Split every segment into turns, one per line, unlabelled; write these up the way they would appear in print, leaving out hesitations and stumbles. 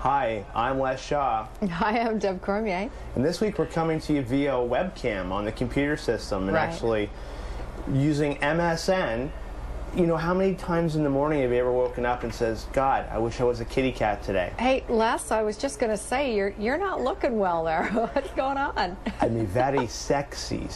Hi, I'm Les Shaw.
Hi, I'm Deb Cormier.
And this week we're coming to you via webcam on the computer system and
Right.
actually using MSN. You know, how many times in the morning have you ever woken up and says, God, I wish I was a kitty cat today?
Hey, Les, I was just going to say, you're not looking well there. What's going on?
I mean, very sexy.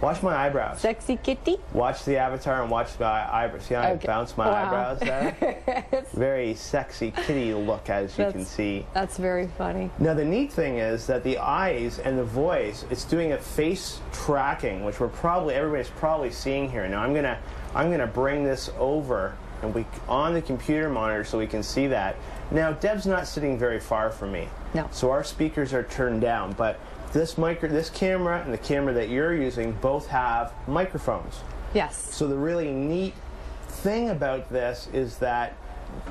Watch my eyebrows.
Sexy kitty?
Watch the avatar and watch my eyebrows. See how I bounce my eyebrows there? Very sexy kitty look, as you can see.
That's very funny.
Now, the neat thing is that the eyes and the voice, it's doing a face tracking, which everybody's probably seeing here. Now, I'm gonna bring this over and on the computer monitor so we can see that. Now, Deb's not sitting very far from me.
No.
So our speakers are turned down, but this camera and the camera that you're using both have microphones.
Yes.
So the really neat thing about this is that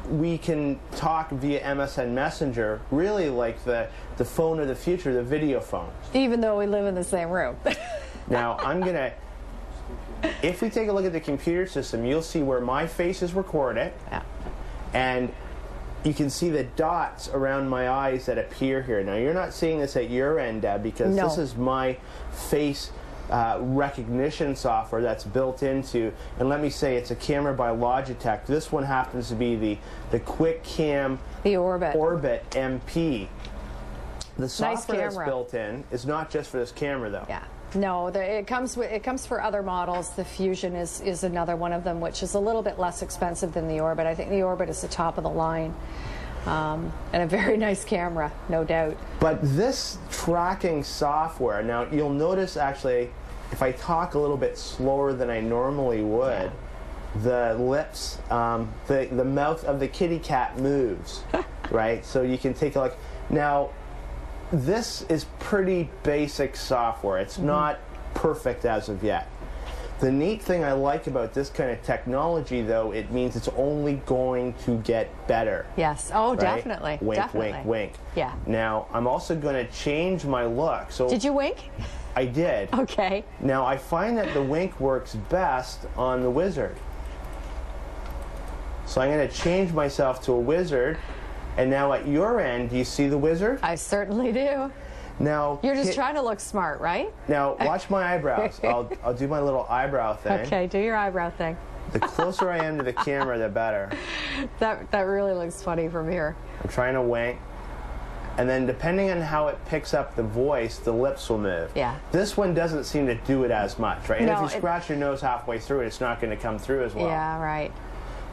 we can talk via MSN Messenger, really like the phone of the future, the video phone.
Even though we live in the same room.
Now, if we take a look at the computer system, you'll see where my face is recorded.
Yeah.
And you can see the dots around my eyes that appear here. Now, you're not seeing this at your end, Deb, because this is my face recognition software that's built into, and let me say, it's a camera by Logitech. This one happens to be the Quick Cam Orbit MP. The software that's built in is not just for this camera, though.
Yeah. No, it comes for other models. The Fusion is another one of them, which is a little bit less expensive than the Orbit. I think the Orbit is the top of the line, and a very nice camera, no doubt.
But this tracking software, now you'll notice actually, if I talk a little bit slower than I normally would, the lips, the mouth of the kitty cat moves, right? So you can take a look. Now, this is pretty basic software. It's not perfect as of yet. The neat thing I like about this kind of technology, though, it means it's only going to get better.
Yes. Oh,
right?
definitely.
Wink,
definitely.
wink, wink.
Yeah.
Now, I'm also going to change my look. So
did you wink?
I did.
Okay.
Now, I find that the wink works best on the wizard. So I'm going to change myself to a wizard. And now at your end, do you see the wizard?
I certainly do.
Now
you're just trying to look smart, right?
Now watch my eyebrows. I'll do my little eyebrow thing.
Okay, do your eyebrow thing.
The closer I am to the camera, the better.
That really looks funny from here.
I'm trying to wink. And then depending on how it picks up the voice, the lips will move.
Yeah.
This one doesn't seem to do it as much, right? And
no,
if you scratch your nose halfway through it, it's not going to come through as well.
Yeah, right.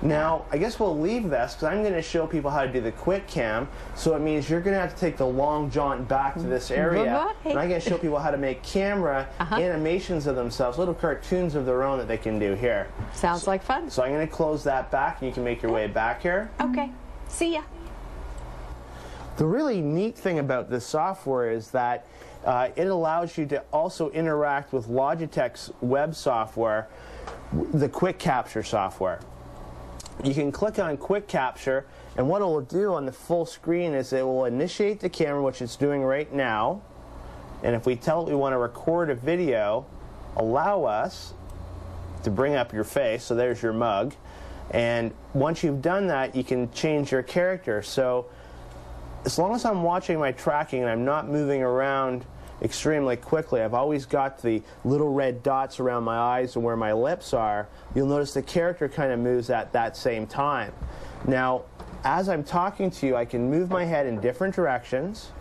Now, I guess we'll leave this because I'm going to show people how to do the quick cam. So it means you're going to have to take the long jaunt back to this area. And I'm going to show people how to make camera animations of themselves, little cartoons of their own that they can do here.
Sounds like fun.
So I'm going to close that back and you can make your way back here.
Okay. See ya.
The really neat thing about this software is that it allows you to also interact with Logitech's web software, the Quick Capture software. You can click on Quick Capture, and what it will do on the full screen is it will initiate the camera, which it's doing right now. And if we tell it we want to record a video, allow us to bring up your face. So there's your mug. And once you've done that, you can change your character. So as long as I'm watching my tracking and I'm not moving around extremely quickly, I've always got the little red dots around my eyes and where my lips are, you'll notice the character kind of moves at that same time. Now, as I'm talking to you, I can move my head in different directions.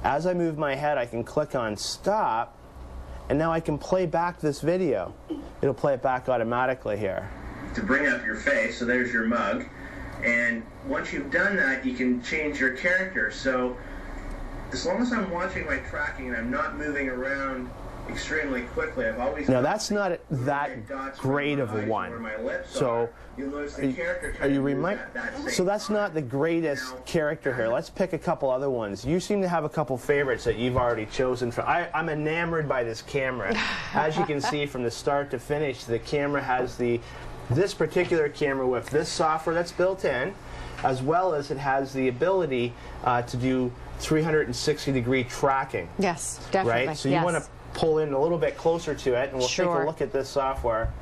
As I move my head, I can click on stop, and now I can play back this video. It'll play it back automatically here. To bring up your face, so there's your mug, and once you've done that, you can change your character. So as long as I'm watching my tracking and I'm not moving around extremely quickly, I've always... Now that's not that great of a one. So are you reminded? So that's not the greatest character here. Let's pick a couple other ones. You seem to have a couple favorites that you've already chosen. I'm enamored by this camera. As you can see from the start to finish, the camera has this particular camera with this software that's built in, as well as it has the ability to do 360-degree tracking.
Yes, definitely.
Right? So you want to pull in a little bit closer to it, and we'll take a look at this software.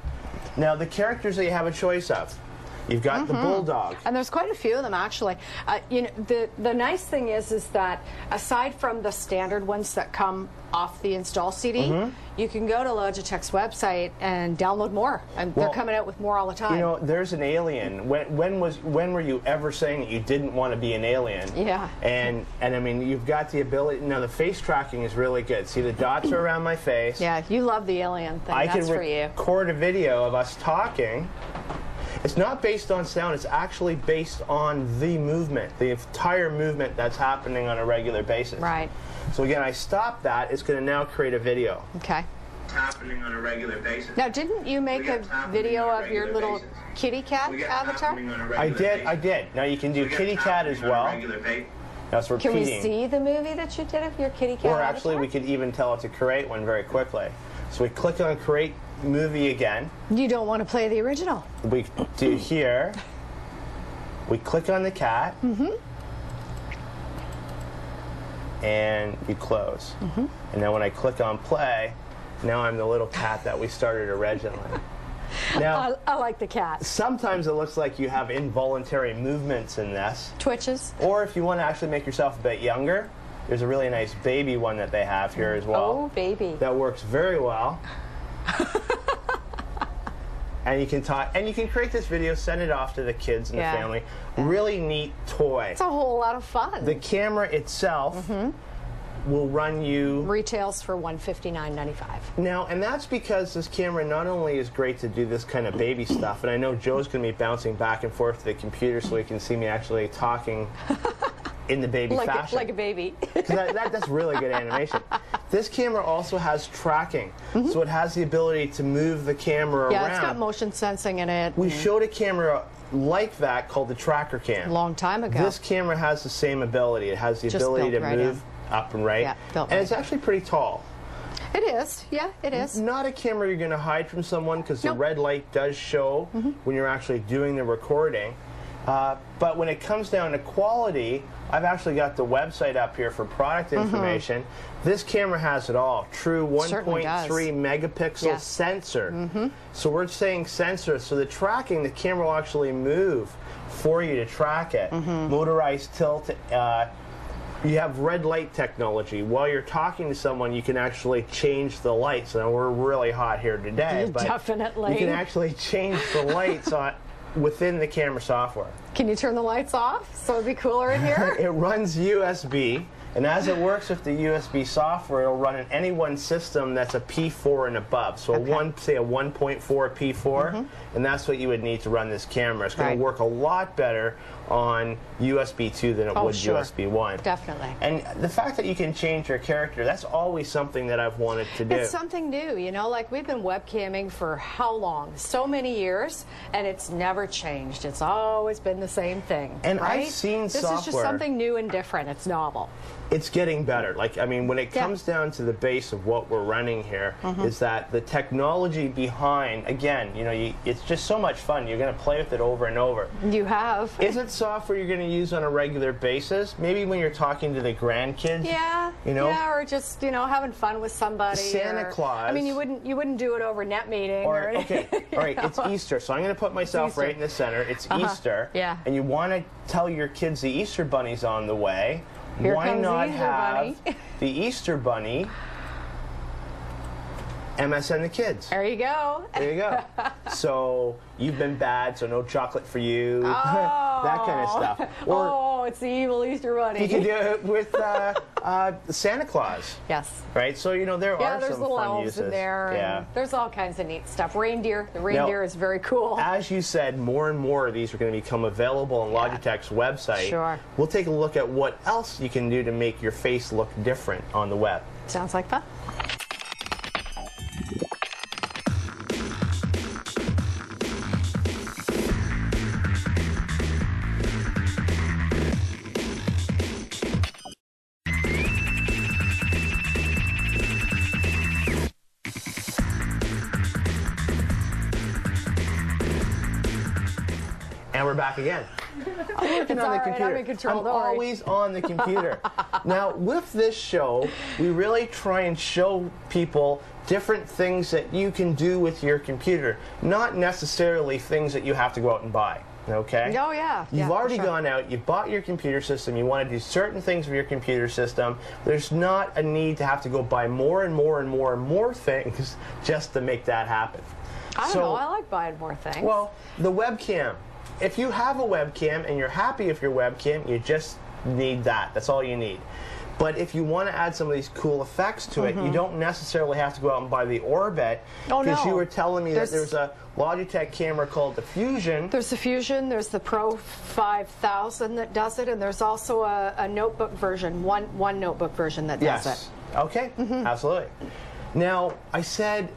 Now, the characters that you have a choice of. You've got the Bulldog.
And there's quite a few of them, actually. You know, the nice thing is that aside from the standard ones that come off the install CD, you can go to Logitech's website and download more. And they're coming out with more all the time.
You know, there's an alien. When were you ever saying that you didn't want to be an alien?
Yeah.
And I mean, you've got the ability. Now, the face tracking is really good. See, the dots are around my face.
Yeah, you love the alien thing. That's for you.
I can record a video of us talking. It's not based on sound, it's actually based on the movement, the entire movement that's happening on a regular basis.
Right.
So again, I stop that, it's going to now create a video.
Okay.
Happening on a regular basis.
Now, didn't you make a video of your little kitty cat avatar?
I did. Now you can do kitty cat as well. That's repeating.
Can we see the movie that you did of your kitty cat
Or
avatar?
actually, we could even tell it to create one very quickly. So we click on create movie again.
You don't want to play the original.
We do here. We click on the cat. And you close. And then when I click on play, now I'm the little cat that we started originally. Now,
I like the cat.
Sometimes it looks like you have involuntary movements in this.
Twitches.
Or if you want to actually make yourself a bit younger, there's a really nice baby one that they have here as well.
Oh, baby.
That works very well. And you can talk, and you can create this video, send it off to the kids and the family. Really neat toy.
It's a whole lot of fun.
The camera itself will run you.
Retails for $159.95.
Now, and that's because this camera not only is great to do this kind of baby stuff, and I know Joe's going to be bouncing back and forth to the computer so he can see me actually talking in the baby fashion.
Like a baby.
That's really good animation. This camera also has tracking, so it has the ability to move the camera around.
Yeah, it's got motion sensing in it.
We showed a camera like that called the Tracker Cam.
A long time ago.
This camera has the same ability. It has the ability to move up and right.
Yeah, built
and it's actually pretty tall.
It is. Yeah, it is.
Not a camera you're going to hide from someone because the red light does show when you're actually doing the recording. But when it comes down to quality, I've actually got the website up here for product information. This camera has it all. True 1.3 megapixel sensor. So we're saying sensor. So the tracking, the camera will actually move for you to track it. Motorized tilt. You have red light technology. While you're talking to someone, you can actually change the lights. Now, we're really hot here today, but
definitely.
You can actually change the lights on within the camera software.
Can you turn the lights off so it'd be cooler in here?
It runs USB, and as it works with the USB software, it'll run in any one system that's a P4 and above. So say a 1.4 P4, and that's what you would need to run this camera. It's going to work a lot better on USB 2 than it would USB 1.
Definitely.
And the fact that you can change your character, that's always something that I've wanted to do.
It's something new, you know, like we've been webcamming for how long? So many years, and it's never changed. It's always been the same thing.
And
right?
I've seen
software. This is just something new and different. It's novel.
It's getting better. Like, I mean, when it comes down to the base of what we're running here, is that the technology behind, again, you know, it's just so much fun. You're going to play with it over and over.
You have.
Is it software you're going to use on a regular basis? Maybe when you're talking to the grandkids?
Yeah.
You know?
Yeah, or just, you know, having fun with somebody.
Santa Claus.
I mean, you wouldn't do it over net meeting.
Or okay, all right, it's Easter, so I'm going to put myself right in the center. It's Easter.
Yeah.
And you want to tell your kids the Easter Bunny's on the way.
Why
not have the Easter Bunny MSN the kids?
There you go.
There you go. So you've been bad, so no chocolate for you. That kind of stuff.
Or, it's the evil Easter Bunny.
You can do it with Santa Claus.
Yes.
Right? So, you know, there are
there's
some
little
fun
elves
uses.
in there.
Yeah.
And there's all kinds of neat stuff. Reindeer. The reindeer is very cool.
As you said, more and more of these are going to become available on Logitech's website.
Sure.
We'll take a look at what else you can do to make your face look different on the web.
Sounds like fun.
And we're back again. I'm working on the computer.
I'm in control,
I'm
don't worry.
always on the computer. Now, with this show, we really try and show people different things that you can do with your computer, not necessarily things that you have to go out and buy. okay?
Oh, yeah.
You've
Yeah,
already
sure.
gone out, you've bought your computer system, you want to do certain things with your computer system. There's not a need to have to go buy more and more and more and more things just to make that happen.
I don't know. I like buying more things.
Well, the webcam. If you have a webcam and you're happy with your webcam, you just need that. That's all you need. But if you want to add some of these cool effects to it, you don't necessarily have to go out and buy the Orbit.
Oh, no.
Because you were telling me that there's a Logitech camera called the Fusion.
There's the Fusion, there's the Pro 5000 that does it, and there's also a notebook version, one notebook version that does it.
Okay, absolutely. Now, I said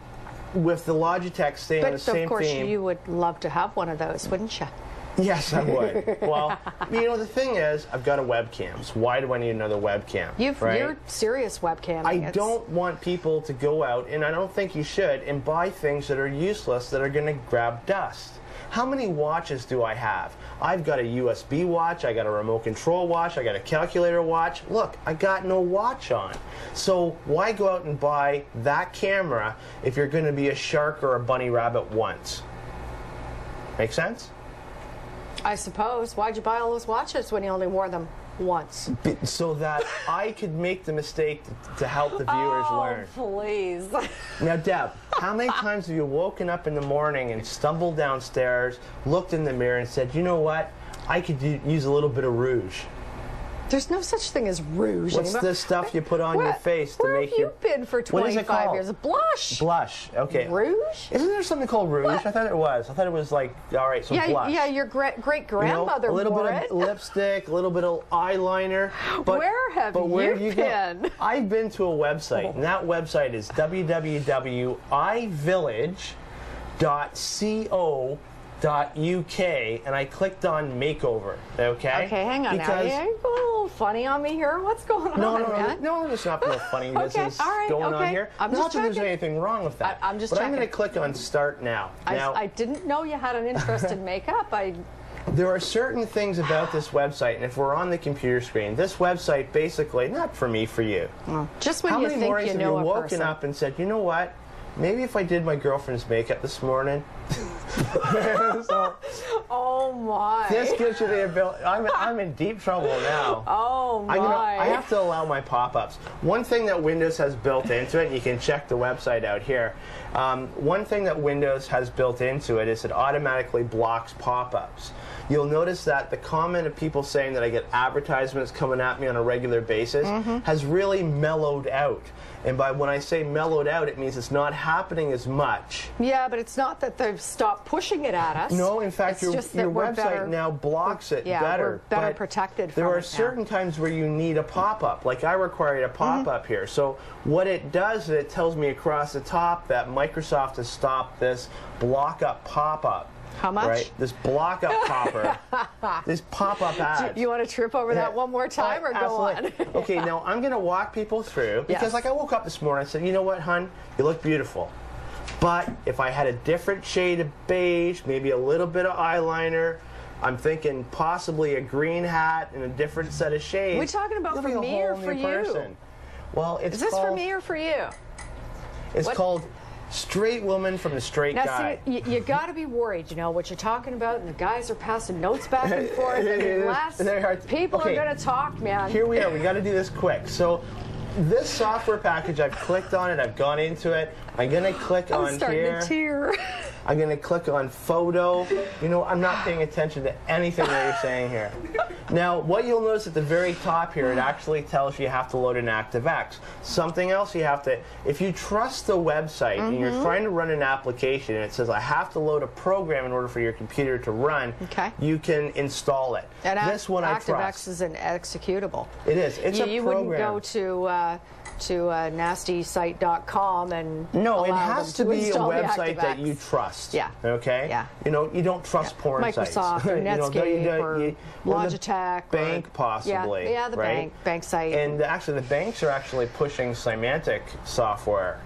with the Logitech staying on the same theme.
But of course you would love to have one of those, wouldn't you?
Yes, I would. Well, you know, the thing is, I've got a webcam, so why do I need another webcam?
You're serious webcamming.
I don't want people to go out, and I don't think you should, and buy things that are useless that are going to grab dust. How many watches do I have? I've got a USB watch, I got a remote control watch, I got a calculator watch. Look, I got no watch on. So why go out and buy that camera if you're going to be a shark or a bunny rabbit once? Make sense?
I suppose. Why'd you buy all those watches when you only wore them once?
So that I could make the mistake to help the viewers learn.
Please.
Now, Deb, how many times have you woken up in the morning and stumbled downstairs, looked in the mirror and said, you know what, I could use a little bit of rouge?
There's no such thing as rouge
What's
anymore.
this stuff you put on your face to make
Where have you been for 25 years? Blush.
Blush, okay.
Rouge?
Isn't there something called rouge?
What?
I thought it was. I thought it was like, all right, so blush.
Yeah, your great-grandmother wore it.
A little bit of lipstick, a little bit of eyeliner. But,
where have you been?
Go? I've been to a website, and that website is www.ivillage.co.uk, and I clicked on makeover. Okay.
Okay, hang on.
Because
now. You're going a little funny on me here. What's going on?
No, there's not no funny business
all right,
on here.
I'm
not
just
that there's
checking.
anything wrong with that.
I'm just
But
checking.
I'm going to click on Start Now.
I didn't know you had an interest in makeup.
There are certain things about this website, and if we're on the computer screen, this website basically, not for me, for you.
Just when
How
you
many
think
mornings
you
have
know
you
a
woken
person.
up and said, you know what? Maybe if I did my girlfriend's makeup this morning. So,
oh my!
this gives you the ability. I'm in deep trouble now.
Oh my!
I have to allow my pop-ups. One thing that Windows has built into it, and you can check the website out here. One thing that Windows has built into it is it automatically blocks pop-ups. You'll notice that the comment of people saying that I get advertisements coming at me on a regular basis has really mellowed out. And by when I say mellowed out, it means it's not happening as much.
Yeah, but it's not that they've stopped pushing it at us.
No, in fact, your website
better,
now blocks it better.
We're better protected from
there are
it
certain times where you need a pop-up. Like I required a pop-up here. So what it does is it tells me across the top that Microsoft has stopped this block-up pop-up.
How much?
Right? This block-up popper. This pop-up ads.
You want to trip over that one more time or go on?
Okay, now I'm going to walk people through because like I woke up this morning and said, you know what, hon? You look beautiful. But if I had a different shade of beige, maybe a little bit of eyeliner, I'm thinking possibly a green hat and a different set of shades.
Are we talking about for me or for you?
Well, it's
Is this for me or for you?
It's called Straight Woman from the Straight Guy.
See, you got to be worried, you know, what you're talking about, and the guys are passing notes back and forth, and people are going to talk, man.
Here we are. We got to do this quick. So this software package, I've clicked on it. I've gone into it. I'm going to click on here.
I'm starting to tear.
I'm going to click on photo. You know, I'm not paying attention to anything that you're saying here. Now, what you'll notice at the very top here, it actually tells you have to load an ActiveX. Something else you have to, if you trust the website and you're trying to run an application and it says I have to load a program in order for your computer to run, you can install it.
And
this one I trust.
ActiveX is an executable.
It is. It's a program.
You wouldn't go to nastysite.com and
no, it has to be a
install
website that you trust.
Yeah.
Okay.
Yeah.
You know, you don't trust porn sites.
Microsoft or Netscape or Logitech.
Bank possibly.
Yeah, the bank site.
And actually, the banks are actually pushing Symantec software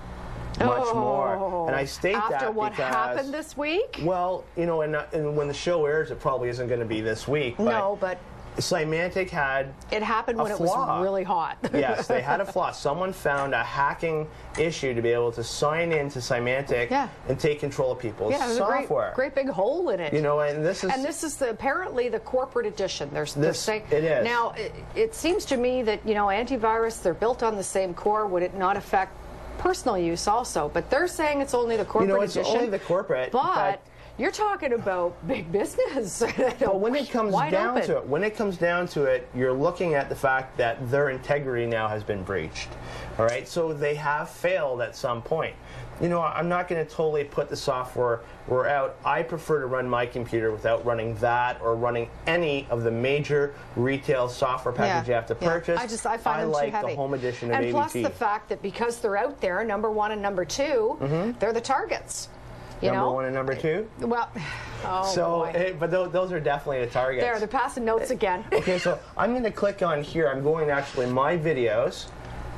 much more. And I state that
after what
because,
happened this week.
Well, you know, and when the show airs, it probably isn't going to be this week.
No, but
Symantec had
It happened when
a
it was
flaw.
really hot.
Yes, they had a flaw. Someone found a hacking issue to be able to sign into Symantec
Yeah.
and take control of people's
Yeah, there's
software.
a great big hole in it.
You know, and this is
apparently the corporate edition. They're saying
it is.
Now, it seems to me that, you know, antivirus, they're built on the same core. Would it not affect personal use also? But they're saying it's only the corporate
it's
edition.
only the corporate.
But you're talking about big business.
But when it comes down
open.
to it, you're looking at the fact that their integrity now has been breached. All right, so they have failed at some point. You know, I'm not going to totally put the software out. I prefer to run my computer without running that or running any of the major retail software packages you have to purchase.
I find them
like
too heavy.
the home edition of
and
ADT.
plus the fact that because they're out there, number 1 and number 2, they're the targets.
Number 1 and number 2?
Well,
but those are definitely the targets.
They're passing notes again.
Okay, so I'm going to click on here. I'm going to actually my videos,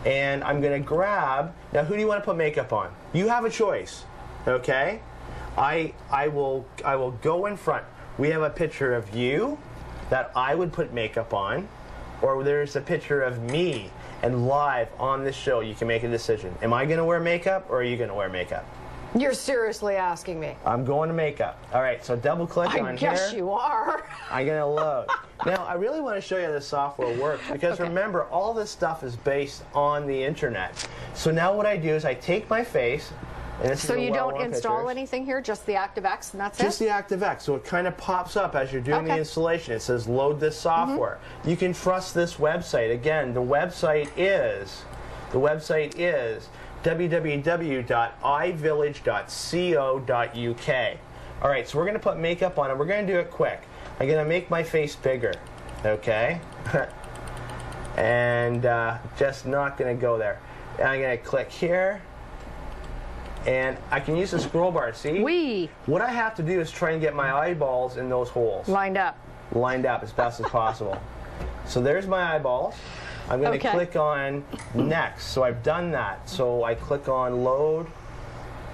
and I'm going to grab. Now, who do you want to put makeup on? You have a choice. Okay, I will go in front. We have a picture of you that I would put makeup on, or there's a picture of me, and live on this show you can make a decision. Am I going to wear makeup, or are you going to wear makeup?
You're seriously asking me.
I'm going to makeup. All right, so double click on here.
I guess you are.
I'm going to load. Now, I really want to show you how the software works because remember, all this stuff is based on the internet. So now what I do is I take my face, and this is
So you don't
well-worn
install
pictures.
anything here, just the ActiveX, and that's it?
Just the ActiveX. So it kind of pops up as you're doing the installation. It says load this software. You can trust this website. Again, the website is www.ivillage.co.uk. All right, so we're going to put makeup on it. We're going to do it quick. I'm going to make my face bigger, okay? And just not going to go there. And I'm going to click here. And I can use the scroll bar, see? What I have to do is try and get my eyeballs in those holes.
Lined up
As best as possible. So there's my eyeballs. I'm going to click on next. So I've done that. So I click on load.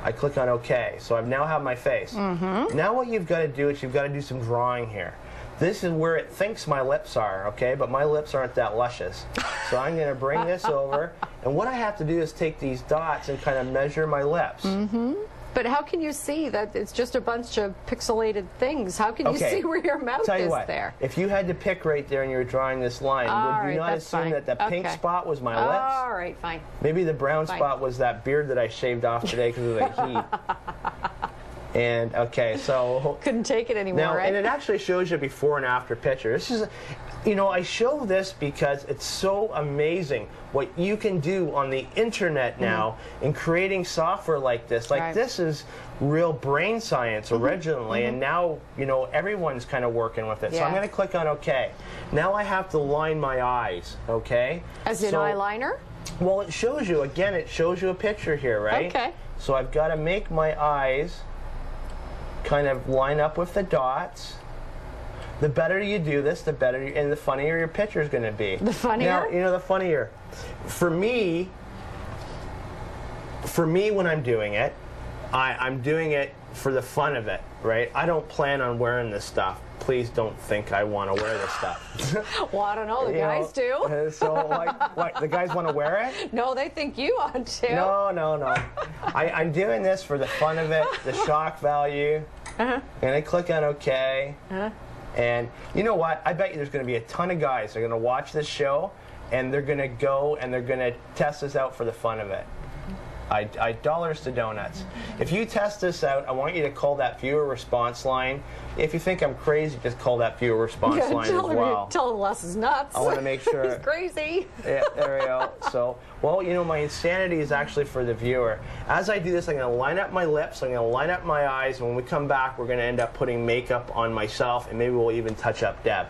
I click on OK. So I now have my face. Now what you've got to do is you've got to do some drawing here. This is where it thinks my lips are, okay? But my lips aren't that luscious. So I'm going to bring this over. And what I have to do is take these dots and kind of measure my lips.
But how can you see that it's just a bunch of pixelated things? How can you see where your mouth
Tell you
is
what,
there?
if you had to pick right there and you were drawing this line, would you not assume that the pink spot was my lips?
All right, fine.
Maybe the brown spot was that beard that I shaved off today because of the heat. And okay, so
couldn't take it anymore,
now,
right?
and it actually shows you before and after picture. This is, you know, I show this because it's so amazing what you can do on the internet now in creating software like this. Like this is real brain science originally, and now you know everyone's kind of working with it. So I'm going to click on OK. Now I have to line my eyes. Okay.
As in eyeliner?
Well, it shows you again. It shows you a picture here, right?
Okay.
So I've got to make my eyes kind of line up with the dots. The better you do this, the better, and the funnier your picture is going to be.
The funnier?
Now, you know, the funnier. For me, when I'm doing it, I'm doing it for the fun of it, right? I don't plan on wearing this stuff. Please don't think I want to wear this stuff.
Well, I don't know. The guys do.
So, like, what, the guys want to wear it?
No, they think you ought to.
No. I'm doing this for the fun of it, the shock value. And I click on OK. And you know what? I bet you there's going to be a ton of guys that are going to watch this show, and they're going to go and they're going to test this out for the fun of it. I dollars to donuts. If you test this out, I want you to call that viewer response line. If you think I'm crazy, just call that viewer response line as well.
Tell him Les is nuts.
I want to make sure.
He's crazy.
Yeah, there we go. So, well, you know, my insanity is actually for the viewer. As I do this, I'm going to line up my lips, I'm going to line up my eyes, and when we come back, we're going to end up putting makeup on myself, and maybe we'll even touch up Deb.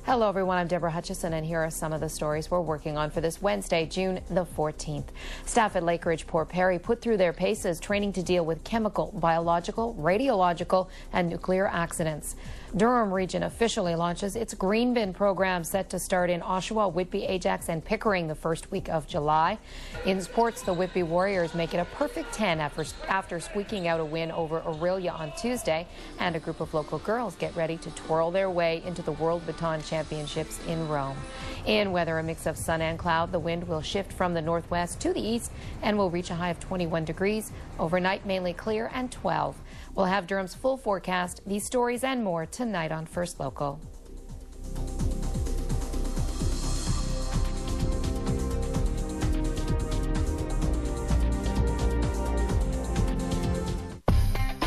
Hello everyone, I'm Deborah Hutchison and here are some of the stories we're working on for this Wednesday, June the 14th. Staff at Lakeridge Port Perry put through their paces training to deal with chemical, biological, radiological and nuclear accidents. Durham Region officially launches its green bin program set to start in Oshawa, Whitby, Ajax and Pickering the first week of July. In sports, the Whitby Warriors make it a perfect 10 after squeaking out a win over Aurelia on Tuesday, and a group of local girls get ready to twirl their way into the World Baton Championships in Rome. In weather, a mix of sun and cloud. The wind will shift from the northwest to the east and will reach a high of 21 degrees. Overnight, mainly clear and 12. We'll have Durham's full forecast, these stories and more tonight on First Local.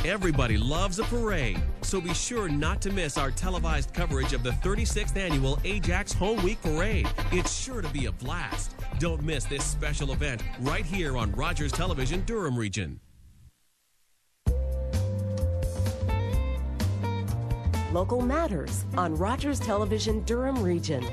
Everybody loves a parade, so be sure not to miss our televised coverage of the 36th Annual Ajax Home Week Parade. It's sure to be a blast. Don't miss this special event right here on Rogers Television, Durham Region.
Local Matters on Rogers Television, Durham Region.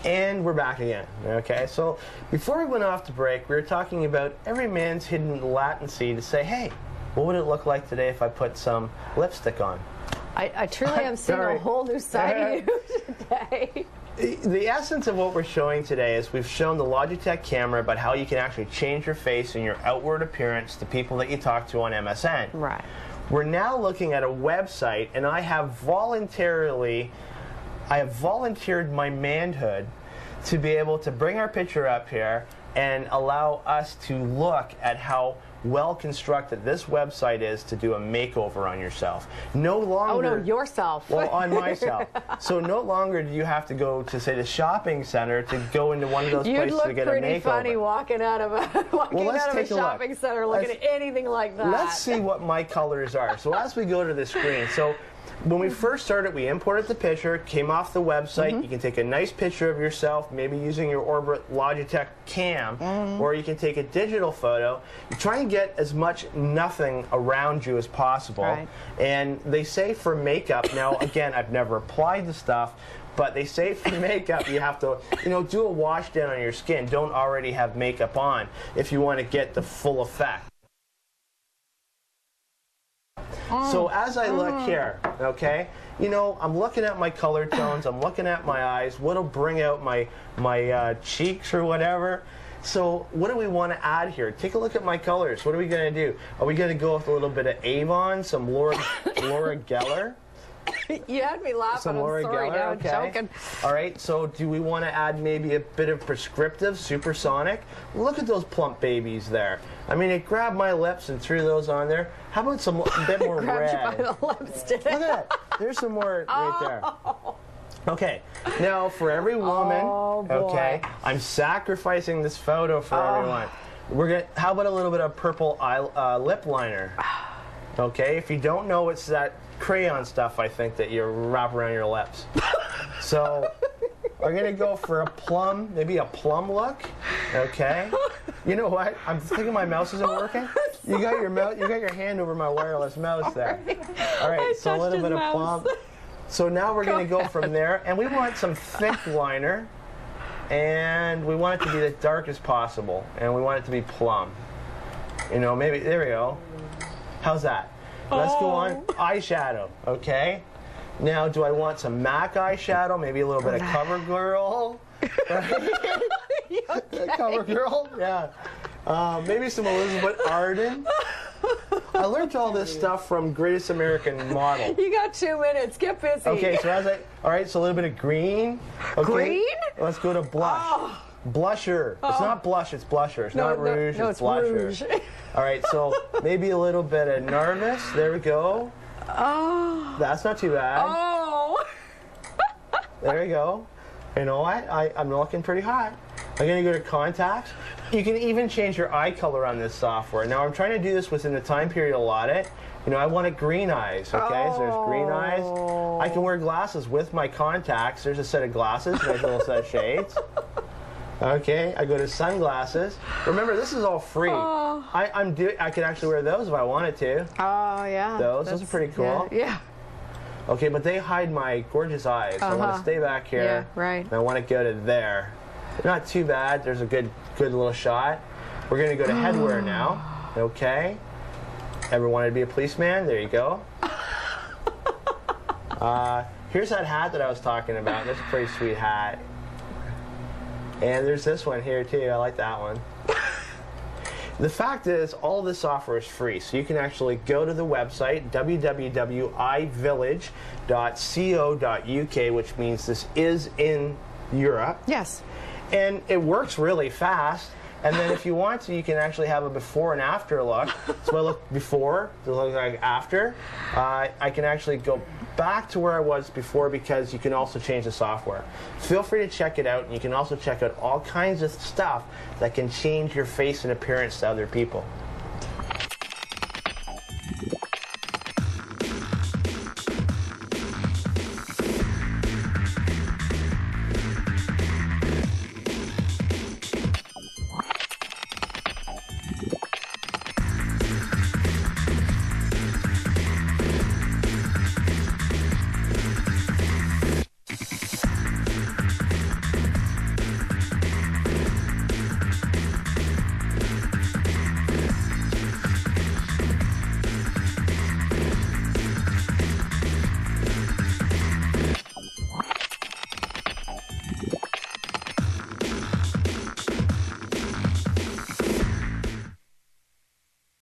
And we're back again. Okay, so before we went off to break, we were talking about every man's hidden latency to say, hey, what would it look like today if I put some lipstick on?
I truly am seeing a whole new side of you today.
The essence of what we're showing today is we've shown the Logitech camera about how you can actually change your face and your outward appearance to people that you talk to on MSN.
Right.
We're now looking at a website, and I have volunteered my manhood to be able to bring our picture up here and allow us to look at how well constructed this website is to do a makeover on yourself. No longer...
Oh, no, yourself.
Well, on myself. So no longer do you have to go to, say, the shopping center to go into one of those places to get a makeover.
You'd look pretty funny walking out of a shopping center looking at anything like that.
Let's see what my colors are. So as we go to the screen, so when we first started, we imported the picture, came off the website. You can take a nice picture of yourself, maybe using your Orbit Logitech cam, or you can take a digital photo. You try and get as much nothing around you as possible.
Right.
And they say for makeup, now again, I've never applied the stuff, but they say for makeup you have to, do a wash down on your skin. Don't already have makeup on if you want to get the full effect. So as I look here, okay, I'm looking at my color tones, I'm looking at my eyes, what'll bring out my cheeks or whatever. So what do we want to add here? Take a look at my colors. What are we going to do? Are we going to go with a little bit of Avon, some Laura Geller?
You had me laughing.
Some Laura
I'm sorry,
Geller,
now I'm
okay.
joking.
All right, so do we want to add maybe a bit of Prescriptive, Supersonic? Look at those plump babies there. I mean, it grabbed my lips and threw those on there. How about a bit more red?
Grabbed you by the lipstick.
Look at that. There's some more right there. Okay, now for every woman, okay, I'm sacrificing this photo for everyone. How about a little bit of purple lip liner? Okay, if you don't know, it's that crayon stuff, I think, that you wrap around your lips. So we're gonna go for a plum, maybe a plum look. Okay. You know what? I'm thinking my mouse isn't working. You got your hand over my wireless mouse there. All right, so a little bit of plum. So now we're gonna go from there, and we want some thick liner, and we want it to be the darkest possible, and we want it to be plum. Maybe there we go. How's that? Let's go on eyeshadow, okay? Now, do I want some MAC eyeshadow? Maybe a little bit of CoverGirl?
Okay.
CoverGirl? Yeah. Maybe some Elizabeth Arden. I learned all this stuff from Greatest American Model.
You got 2 minutes. Get busy.
Okay, so all right, so a little bit of green. Okay. Green? Let's go to blush.
Oh.
Blusher. It's not blush, it's blusher. It's not rouge, it's blusher.
Rouge.
All right, so maybe a little bit of nervous. There we go.
Oh.
That's not too bad.
Oh.
There we go. You know what? I'm looking pretty hot. I'm going to go to contacts. You can even change your eye color on this software. Now, I'm trying to do this within the time period allotted. I wanted green eyes, okay? So there's green eyes. I can wear glasses with my contacts. There's a set of glasses, nice little set of shades. Okay, I go to sunglasses. Remember, this is all free.
Oh.
I could actually wear those if I wanted to.
Oh, yeah.
Those are pretty cool.
Yeah.
Okay, but they hide my gorgeous eyes. So I want to stay back here.
Yeah, right.
And I want to go to there. Not too bad. There's a good little shot. We're going to go to headwear now. Okay. Ever wanted to be a policeman? There you go. Here's that hat that I was talking about. That's a pretty sweet hat. And there's this one here too. I like that one. The fact is, all this software is free, so you can actually go to the website www.ivillage.co.uk, which means this is in Europe.
Yes.
And it works really fast. And then if you want to, you can actually have a before and after look. So I look before, to look like after. I can actually go back to where I was before because you can also change the software. Feel free to check it out, and you can also check out all kinds of stuff that can change your face and appearance to other people.